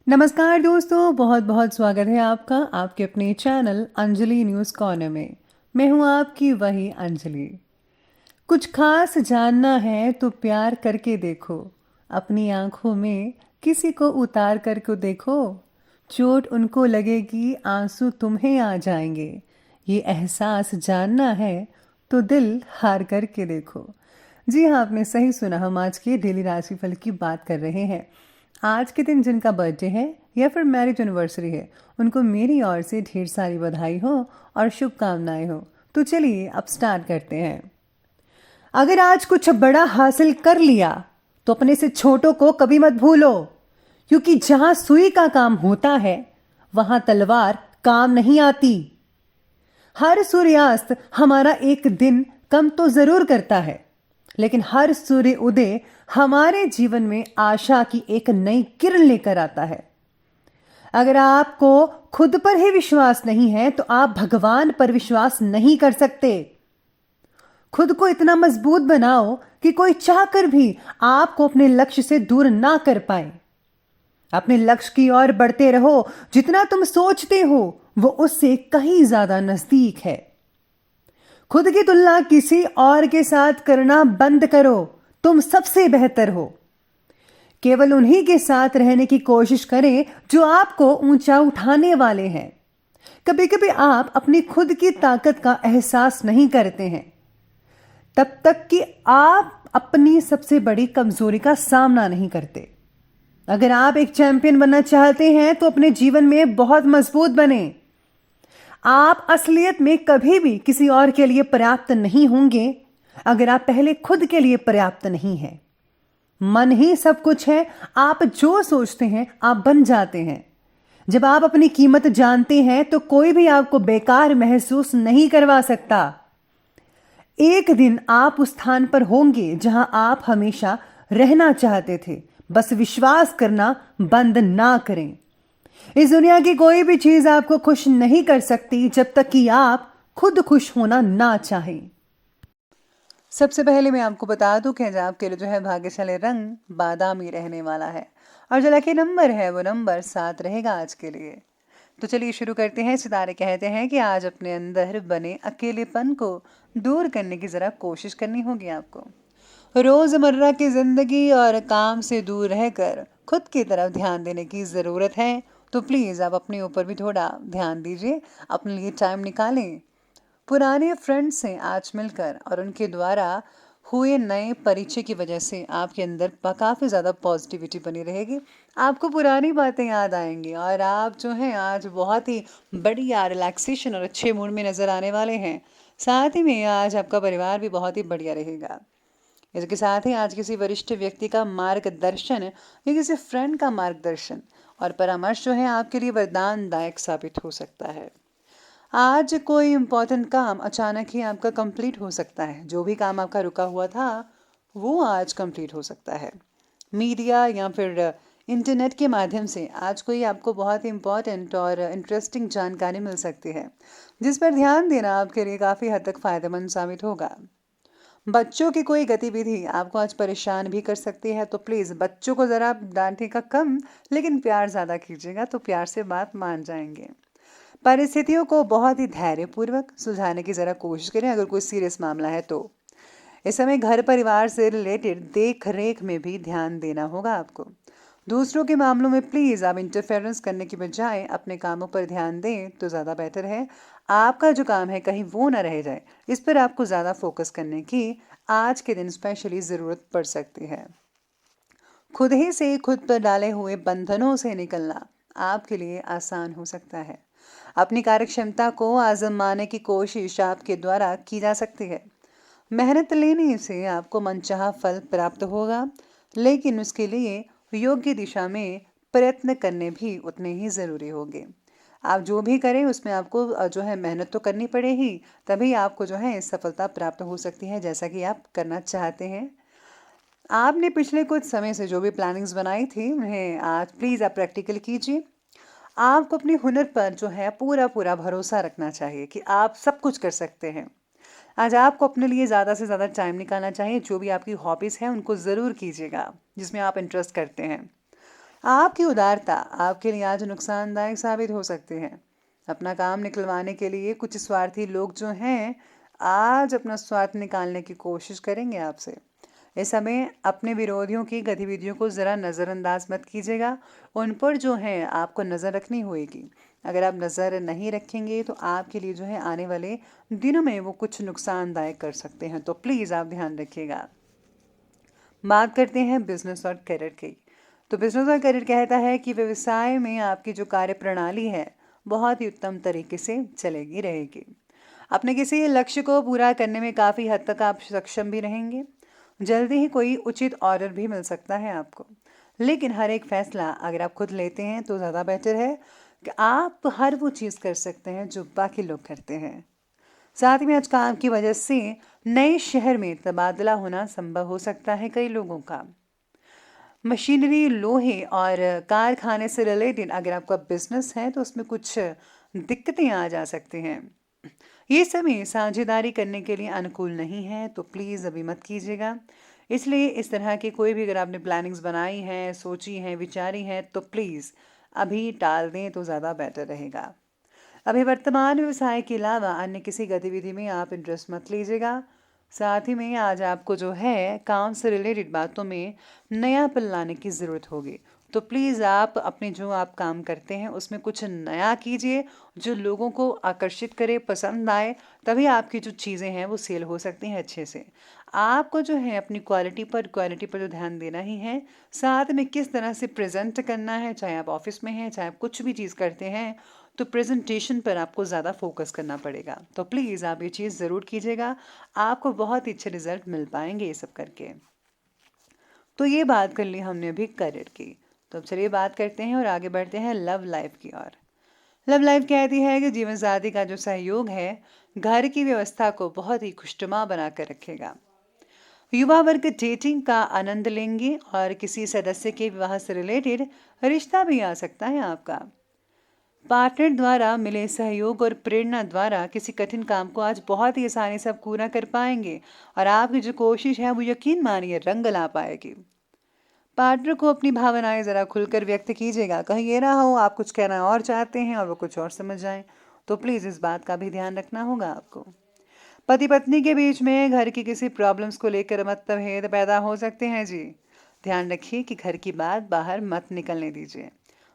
नमस्कार दोस्तों, बहुत बहुत स्वागत है आपका आपके अपने चैनल अंजलि न्यूज़ कॉर्नर में। मैं हूं आपकी वही अंजलि। कुछ खास जानना है तो प्यार करके देखो, अपनी आंखों में किसी को उतार करके देखो। चोट उनको लगेगी, आंसू तुम्हें आ जाएंगे। ये एहसास जानना है तो दिल हार करके देखो। जी हाँ, आपने सही सुना। हम आज के डेली राशिफल की बात कर रहे हैं। आज के दिन जिनका बर्थडे है या फिर मैरिज एनिवर्सरी है, उनको मेरी ओर से ढेर सारी बधाई हो और शुभकामनाएं हो। तो चलिए अब स्टार्ट करते हैं। अगर आज कुछ बड़ा हासिल कर लिया तो अपने से छोटों को कभी मत भूलो, क्योंकि जहां सुई का काम होता है वहां तलवार काम नहीं आती। हर सूर्यास्त हमारा एक दिन कम तो जरूर करता है, लेकिन हर सूर्य उदय हमारे जीवन में आशा की एक नई किरण लेकर आता है। अगर आपको खुद पर ही विश्वास नहीं है तो आप भगवान पर विश्वास नहीं कर सकते। खुद को इतना मजबूत बनाओ कि कोई चाहकर भी आपको अपने लक्ष्य से दूर ना कर पाए। अपने लक्ष्य की ओर बढ़ते रहो। जितना तुम सोचते हो वो उससे कहीं ज्यादा नजदीक है। खुद की तुलना किसी और के साथ करना बंद करो। तुम सबसे बेहतर हो। केवल उन्हीं के साथ रहने की कोशिश करें जो आपको ऊंचा उठाने वाले हैं। कभी कभी आप अपनी खुद की ताकत का एहसास नहीं करते हैं, तब तक कि आप अपनी सबसे बड़ी कमजोरी का सामना नहीं करते। अगर आप एक चैंपियन बनना चाहते हैं तो अपने जीवन में बहुत मजबूत बने। आप असलियत में कभी भी किसी और के लिए पर्याप्त नहीं होंगे अगर आप पहले खुद के लिए पर्याप्त नहीं हैं। मन ही सब कुछ है। आप जो सोचते हैं आप बन जाते हैं। जब आप अपनी कीमत जानते हैं तो कोई भी आपको बेकार महसूस नहीं करवा सकता। एक दिन आप उस स्थान पर होंगे जहां आप हमेशा रहना चाहते थे। बस विश्वास करना बंद ना करें। इस दुनिया की कोई भी चीज आपको खुश नहीं कर सकती जब तक कि आप खुद खुश होना ना चाहें। सबसे पहले मैं आपको बता दूं कि आज आपके लिए जो है भाग्यशाली रंग बादामी रहने वाला है और जो लकी नंबर है वो नंबर 7 रहेगा आज के लिए। तो चलिए शुरू करते हैं। सितारे कहते हैं कि आज अपने अंदर बने अकेलेपन को दूर करने की जरा कोशिश करनी होगी आपको। रोजमर्रा की जिंदगी और काम से दूर रहकर खुद की तरफ ध्यान देने की जरूरत है। तो प्लीज आप अपने ऊपर भी थोड़ा ध्यान दीजिए, अपने लिए टाइम निकालें। पुराने फ्रेंड्स से आज मिलकर और उनके द्वारा हुए नए परिचय की वजह से आपके अंदर काफ़ी ज़्यादा पॉजिटिविटी बनी रहेगी। आपको पुरानी बातें याद आएंगी और आप जो हैं आज बहुत ही बढ़िया रिलैक्सेशन और अच्छे मूड में नज़र आने वाले हैं। साथ ही में आज आपका परिवार भी बहुत ही बढ़िया रहेगा। इसके साथ ही आज किसी वरिष्ठ व्यक्ति का मार्गदर्शन या किसी फ्रेंड का मार्गदर्शन और परामर्श जो है आपके लिए वरदानदायक साबित हो सकता है। आज कोई इम्पोर्टेंट काम अचानक ही आपका कंप्लीट हो सकता है। जो भी काम आपका रुका हुआ था वो आज कंप्लीट हो सकता है। मीडिया या फिर इंटरनेट के माध्यम से आज कोई आपको बहुत इम्पोर्टेंट और इंटरेस्टिंग जानकारी मिल सकती है, जिस पर ध्यान देना आपके लिए काफ़ी हद तक फ़ायदेमंद साबित होगा। बच्चों की कोई गतिविधि आपको आज परेशान भी कर सकती है, तो प्लीज़ बच्चों को ज़रा डांटेगा कम, लेकिन प्यार ज़्यादा कीजिएगा तो प्यार से बात मान जाएंगे। परिस्थितियों को बहुत ही धैर्यपूर्वक सुलझाने की ज़रा कोशिश करें अगर कोई सीरियस मामला है तो। इस समय घर परिवार से रिलेटेड देख रेख में भी ध्यान देना होगा आपको। दूसरों के मामलों में प्लीज़ आप इंटरफेरेंस करने की बजाय अपने कामों पर ध्यान दें तो ज़्यादा बेहतर है। आपका जो काम है कहीं वो ना रह जाए, इस पर आपको ज़्यादा फोकस करने की आज के दिन स्पेशली ज़रूरत पड़ सकती है। खुद ही से खुद पर डाले हुए बंधनों से निकलना आपके लिए आसान हो सकता है। अपनी कार्यक्षमता को आजमाने की कोशिश आपके द्वारा की जा सकती है। मेहनत लेने से आपको मनचाहा फल प्राप्त होगा, लेकिन उसके लिए योग्य दिशा में प्रयत्न करने भी उतने ही ज़रूरी होंगे। आप जो भी करें उसमें आपको जो है मेहनत तो करनी पड़ेगी, तभी आपको जो है सफलता प्राप्त हो सकती है जैसा कि आप करना चाहते हैं। आपने पिछले कुछ समय से जो भी प्लानिंग्स बनाई थी उन्हें आज प्लीज़ आप प्रैक्टिकल कीजिए। आपको अपने हुनर पर जो है पूरा पूरा भरोसा रखना चाहिए कि आप सब कुछ कर सकते हैं। आज आपको अपने लिए ज़्यादा से ज़्यादा टाइम निकालना चाहिए। जो भी आपकी हॉबीज़ हैं उनको ज़रूर कीजिएगा जिसमें आप इंटरेस्ट करते हैं। आपकी उदारता आपके लिए आज नुकसानदायक साबित हो सकती है। अपना काम निकलवाने के लिए कुछ स्वार्थी लोग जो हैं, आज अपना स्वार्थ निकालने की कोशिश करेंगे आपसे। इस समय अपने विरोधियों की गतिविधियों को ज़रा नज़रअंदाज मत कीजिएगा। उन पर जो है आपको नज़र रखनी होगी। अगर आप नज़र नहीं रखेंगे तो आपके लिए जो है आने वाले दिनों में वो कुछ नुकसानदायक कर सकते हैं, तो प्लीज़ आप ध्यान रखिएगा। बात करते हैं बिजनेस और करियर की। तो बिजनेस और करियर कहता है कि व्यवसाय में आपकी जो कार्य प्रणाली है बहुत ही उत्तम तरीके से चलेगी रहेगी। अपने किसी लक्ष्य को पूरा करने में काफ़ी हद तक आप सक्षम भी रहेंगे। जल्दी ही कोई उचित ऑर्डर भी मिल सकता है आपको। लेकिन हर एक फैसला अगर आप खुद लेते हैं तो ज़्यादा बेटर है कि आप हर वो चीज़ कर सकते हैं जो बाकी लोग करते हैं। साथ ही में आज काम की वजह से नए शहर में तबादला होना संभव हो सकता है कई लोगों का। मशीनरी, लोहे और कारखाने से रिलेटेड अगर आपका बिजनेस है तो उसमें कुछ दिक्कतें आ जा सकती हैं। ये समय साझेदारी करने के लिए अनुकूल नहीं है, तो प्लीज़ अभी मत कीजिएगा। इसलिए इस तरह की कोई भी अगर आपने प्लानिंग्स बनाई हैं, सोची हैं, विचारी हैं, तो प्लीज़ अभी टाल दें तो ज़्यादा बेटर रहेगा। अभी वर्तमान व्यवसाय के अलावा अन्य किसी गतिविधि में आप इंटरेस्ट मत लीजिएगा। साथ ही में आज आपको जो है काम से रिलेटेड बातों में नयापन लाने की ज़रूरत होगी। तो प्लीज़ आप अपने जो आप काम करते हैं उसमें कुछ नया कीजिए जो लोगों को आकर्षित करे, पसंद आए। तभी आपकी जो चीज़ें हैं वो सेल हो सकती हैं अच्छे से। आपको जो है अपनी क्वालिटी पर जो ध्यान देना ही है। साथ में किस तरह से प्रेजेंट करना है, चाहे आप ऑफिस में हैं, चाहे आप कुछ भी चीज़ करते हैं, तो प्रेजेंटेशन पर आपको ज़्यादा फोकस करना पड़ेगा। तो प्लीज़ आप ये चीज़ ज़रूर कीजिएगा। आपको बहुत ही अच्छे रिजल्ट मिल पाएंगे ये सब करके। तो ये बात कर ली हमने अभी करियर की। तो अब चलिए बात करते हैं और आगे बढ़ते हैं लव लाइफ की ओर। लव लाइफ कहती है कि जीवन साथी का जो सहयोग है घर की व्यवस्था को बहुत ही खुशनुमा बनाकर रखेगा। युवा वर्ग डेटिंग का आनंद लेंगे और किसी सदस्य के विवाह से रिलेटेड रिश्ता भी आ सकता है आपका। पार्टनर द्वारा मिले सहयोग और प्रेरणा द्वारा किसी कठिन काम को आज बहुत ही आसानी से आप पूरा कर पाएंगे और आपकी जो कोशिश है वो यकीन मानिए रंग ला पाएगी। पार्टनर को अपनी भावनाएं ज़रा खुलकर व्यक्त कीजिएगा। कहीं ये ना हो आप कुछ कहना और चाहते हैं और वो कुछ और समझ जाएं, तो प्लीज़ इस बात का भी ध्यान रखना होगा आपको। पति पत्नी के बीच में घर की किसी प्रॉब्लम्स को लेकर मतभेद पैदा हो सकते हैं जी। ध्यान रखिए कि घर की बात बाहर मत निकलने दीजिए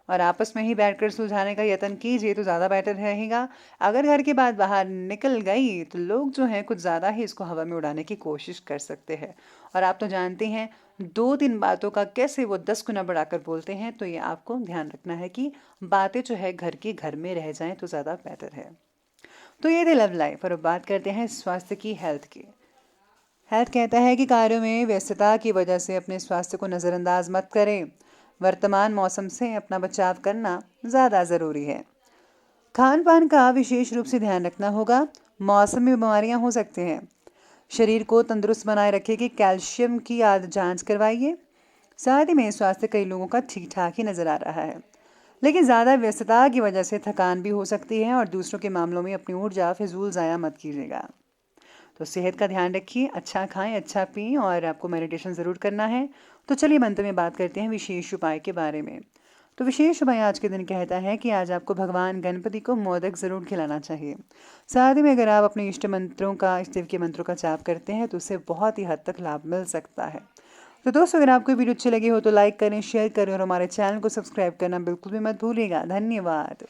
और आपस में ही बैठकर सुलझाने का यत्न कीजिए तो ज़्यादा बेटर रहेगा। अगर घर की बात बाहर निकल गई तो लोग जो हैं कुछ ज़्यादा ही इसको हवा में उड़ाने की कोशिश कर सकते हैं। और आप तो जानते हैं 2-3 बातों का कैसे वो 10 गुना बढ़ाकर बोलते हैं, तो ये आपको ध्यान रखना है कि बातें जो है घर की घर में रह जाएं तो ज़्यादा बेटर है। तो ये थे लव लाइफ और अब बात करते हैं स्वास्थ्य की, हेल्थ की। हेल्थ कहता है कि कार्यों में व्यस्तता की वजह से अपने स्वास्थ्य को नज़रअंदाज मत करें। वर्तमान मौसम से अपना बचाव करना ज़्यादा ज़रूरी है। खान पान का विशेष रूप से ध्यान रखना होगा। मौसम में बीमारियां हो सकती हैं। शरीर को तंदुरुस्त बनाए रखेगी, कैल्शियम की जांच करवाइए। साथ ही में स्वास्थ्य कई लोगों का ठीक ठाक ही नज़र आ रहा है, लेकिन ज़्यादा व्यस्तता की वजह से थकान भी हो सकती है और दूसरों के मामलों में अपनी ऊर्जा फिजूल ज़ाया मत कीजिएगा। तो सेहत का ध्यान रखिए, अच्छा खाएं, अच्छा पिएं और आपको मेडिटेशन ज़रूर करना है। तो चलिए अंत में बात करते हैं विशेष उपाय के बारे में। तो विशेष उपाय आज के दिन कहता है कि आज आपको भगवान गणपति को मोदक ज़रूर खिलाना चाहिए। साथ ही में अगर आप अपने इष्ट देव के मंत्रों का जाप करते हैं तो उससे बहुत ही हद तक लाभ मिल सकता है। तो दोस्तों अगर आपको वीडियो अच्छी लगी हो तो लाइक करें, शेयर करें और हमारे चैनल को सब्सक्राइब करना बिल्कुल भी मत भूलिएगा। धन्यवाद।